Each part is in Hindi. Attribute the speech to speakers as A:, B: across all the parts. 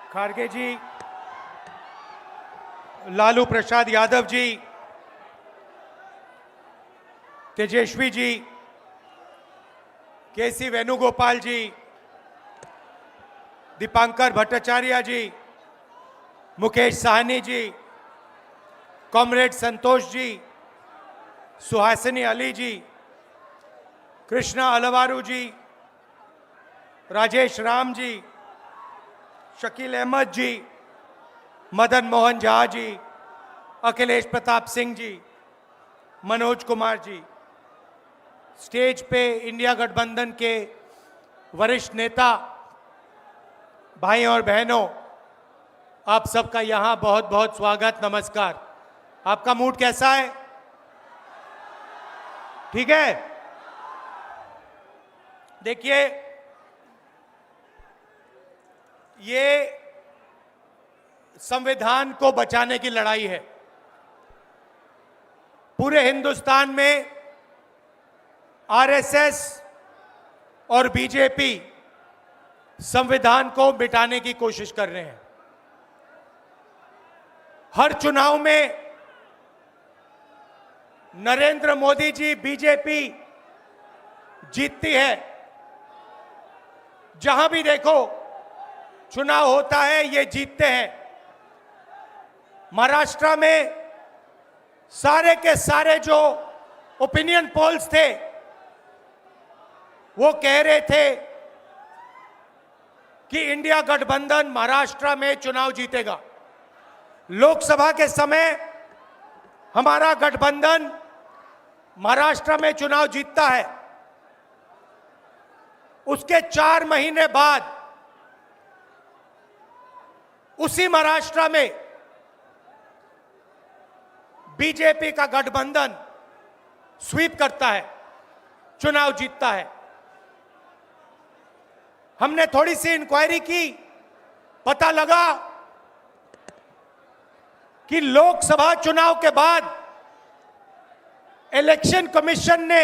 A: खारगे जी, लालू प्रसाद यादव जी, तेजस्वी जी, केसी वेणुगोपाल जी, दीपांकर भट्टाचार्य जी, मुकेश साहनी जी, कॉमरेड संतोष जी, सुहासिनी अली जी, कृष्णा अलवारू जी, राजेश राम जी, शकील अहमद जी, मदन मोहन झा जी, अखिलेश प्रताप सिंह जी, मनोज कुमार जी, स्टेज पे इंडिया गठबंधन के वरिष्ठ नेता, भाई और बहनों, आप सबका यहां बहुत बहुत स्वागत, नमस्कार। आपका मूड कैसा है? ठीक है? देखिए, ये संविधान को बचाने की लड़ाई है। पूरे हिंदुस्तान में आरएसएस और बीजेपी संविधान को मिटाने की कोशिश कर रहे हैं। हर चुनाव में नरेंद्र मोदी जी, बीजेपी जीतती है। जहां भी देखो चुनाव होता है, ये जीतते हैं। महाराष्ट्र में सारे के सारे जो ओपिनियन पोल्स थे, वो कह रहे थे कि इंडिया गठबंधन महाराष्ट्र में चुनाव जीतेगा। लोकसभा के समय हमारा गठबंधन महाराष्ट्र में चुनाव जीतता है। उसके 4 महीने बाद उसी महाराष्ट्र में बीजेपी का गठबंधन स्वीप करता है, चुनाव जीतता है। हमने थोड़ी सी इंक्वायरी की, पता लगा कि लोकसभा चुनाव के बाद इलेक्शन कमीशन ने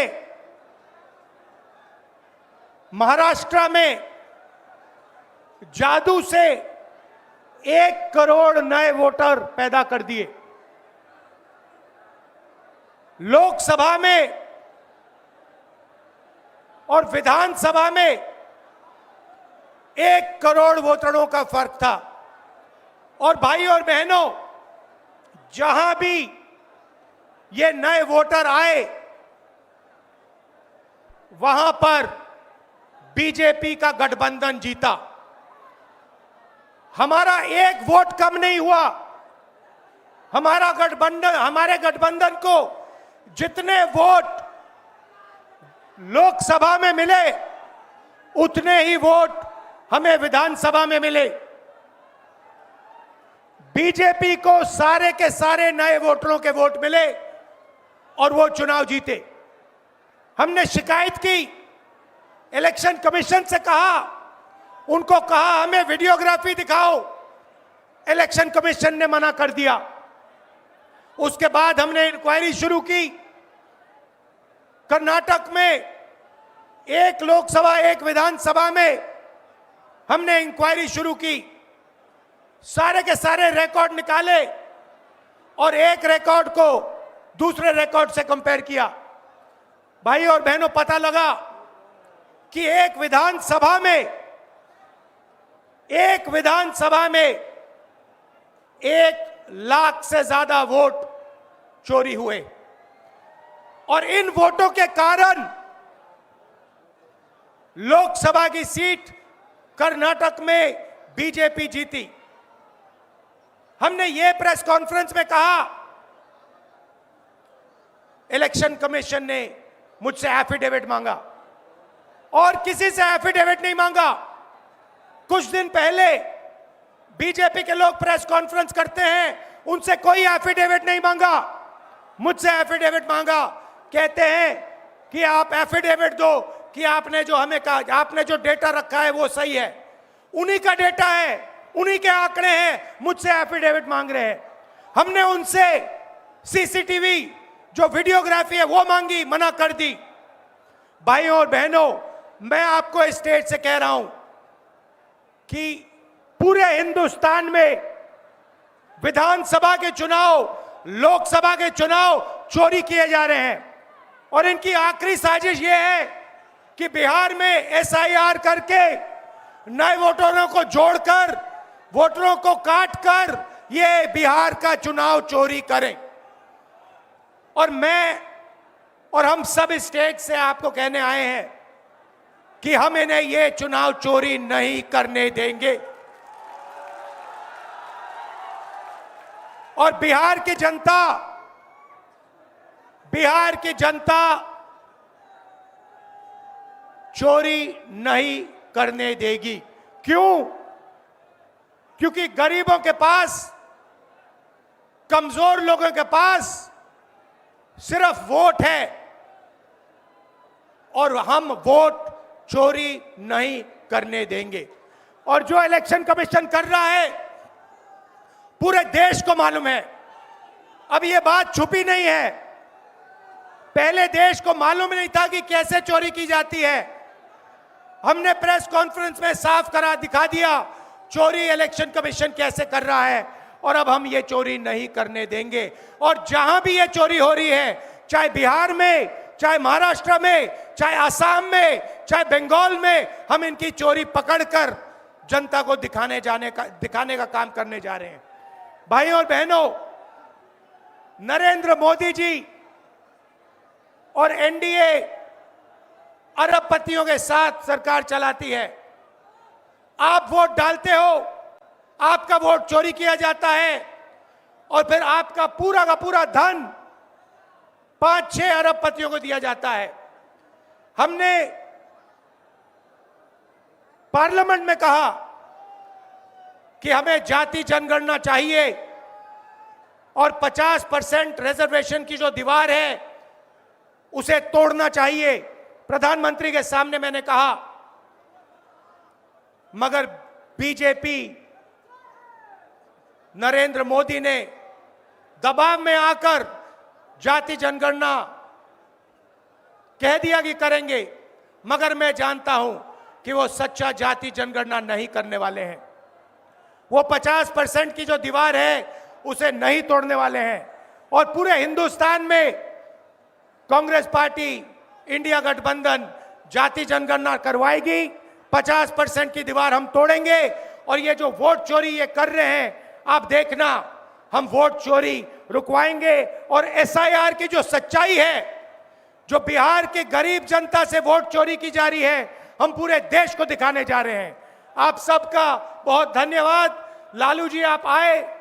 A: महाराष्ट्र में जादू से 1 करोड़ नए वोटर पैदा कर दिए। लोकसभा में और विधानसभा में 1 करोड़ वोटरों का फर्क था। और भाई और बहनों, जहां भी ये नए वोटर आए, वहां पर बीजेपी का गठबंधन जीता। हमारा 1 वोट कम नहीं हुआ। हमारे गठबंधन को जितने वोट लोकसभा में मिले, उतने ही वोट हमें विधानसभा में मिले। बीजेपी को सारे के सारे नए वोटरों के वोट मिले और वो चुनाव जीते। हमने शिकायत की, इलेक्शन कमीशन से कहा, उनको कहा हमें वीडियोग्राफी दिखाओ। इलेक्शन कमीशन ने मना कर दिया। उसके बाद हमने इंक्वायरी शुरू की। कर्नाटक में 1 लोकसभा 1 विधानसभा में हमने इंक्वायरी शुरू की। सारे के सारे रिकॉर्ड निकाले और एक रिकॉर्ड को दूसरे रिकॉर्ड से कंपेयर किया। भाई और बहनों, पता लगा कि एक विधानसभा में 1 लाख से ज्यादा वोट चोरी हुए। और इन वोटों के कारण लोकसभा की सीट कर्नाटक में बीजेपी जीती। हमने ये प्रेस कॉन्फ्रेंस में कहा, इलेक्शन कमीशन ने मुझसे एफिडेविट मांगा और किसी से एफिडेविट नहीं मांगा। कुछ दिन पहले बीजेपी के लोग प्रेस कॉन्फ्रेंस करते हैं, उनसे कोई एफिडेविट नहीं मांगा। मुझसे एफिडेविट मांगा। कहते हैं कि आप एफिडेविट दो कि आपने जो हमें कहा, आपने जो डेटा रखा है वो सही है। उन्हीं का डेटा है, उन्हीं के आंकड़े हैं, मुझसे एफिडेविट मांग रहे हैं। हमने उनसे सीसीटीवी जो वीडियोग्राफी है वो मांगी, मना कर दी। भाइयों और बहनों, मैं आपको इस स्टेज से कह रहा हूं कि पूरे हिंदुस्तान में विधानसभा के चुनाव, लोकसभा के चुनाव चोरी किए जा रहे हैं। और इनकी आखिरी साजिश यह है कि बिहार में एसआईआर करके नए वोटरों को जोड़कर, वोटरों को काटकर ये बिहार का चुनाव चोरी करें। और मैं और हम सब स्टेट से आपको कहने आए हैं कि हम इन्हें ये चुनाव चोरी नहीं करने देंगे। और बिहार की जनता चोरी नहीं करने देगी। क्यों? क्योंकि गरीबों के पास, कमजोर लोगों के पास सिर्फ वोट है और हम वोट चोरी नहीं करने देंगे। और जो इलेक्शन कमीशन कर रहा है पूरे देश को मालूम है। अब ये बात छुपी नहीं है। पहले देश को मालूम नहीं था कि कैसे चोरी की जाती है। हमने प्रेस कॉन्फ्रेंस में साफ करा दिखा दिया चोरी इलेक्शन कमीशन कैसे कर रहा है। और अब हम ये चोरी नहीं करने देंगे। और जहां भी ये चोरी हो रही है, चाहे बिहार में, चाहे महाराष्ट्र में, चाहे असम में, चाहे बंगाल में, हम इनकी चोरी पकड़कर जनता को दिखाने का काम करने जा रहे हैं। भाइयों और बहनों, नरेंद्र मोदी जी और एनडीए अरबपतियों के साथ सरकार चलाती है। आप वोट डालते हो, आपका वोट चोरी किया जाता है और फिर आपका पूरा का पूरा धन 5-6 अरबपतियों को दिया जाता है। हमने पार्लियामेंट में कहा कि हमें जाति जनगणना चाहिए और 50% रिजर्वेशन की जो दीवार है उसे तोड़ना चाहिए। प्रधानमंत्री के सामने मैंने कहा, मगर बीजेपी, नरेंद्र मोदी ने दबाव में आकर जाति जनगणना कह दिया कि करेंगे। मगर मैं जानता हूं कि वो सच्चा जाति जनगणना नहीं करने वाले हैं। वो 50% की जो दीवार है उसे नहीं तोड़ने वाले हैं। और पूरे हिंदुस्तान में कांग्रेस पार्टी, इंडिया गठबंधन जाति जनगणना करवाएगी। 50% की दीवार हम तोड़ेंगे। और ये जो वोट चोरी ये कर रहे हैं, आप देखना, हम वोट चोरी रुकवाएंगे। और एसआईआर की जो सच्चाई है, जो बिहार के गरीब जनता से वोट चोरी की जा रही है, हम पूरे देश को दिखाने जा रहे हैं। आप सबका बहुत धन्यवाद। लालू जी, आप आए।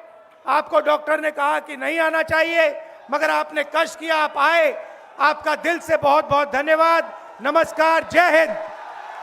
A: आपको डॉक्टर ने कहा कि नहीं आना चाहिए, मगर आपने कष्ट किया, आप आए। आपका दिल से बहुत बहुत धन्यवाद। नमस्कार, जय हिंद।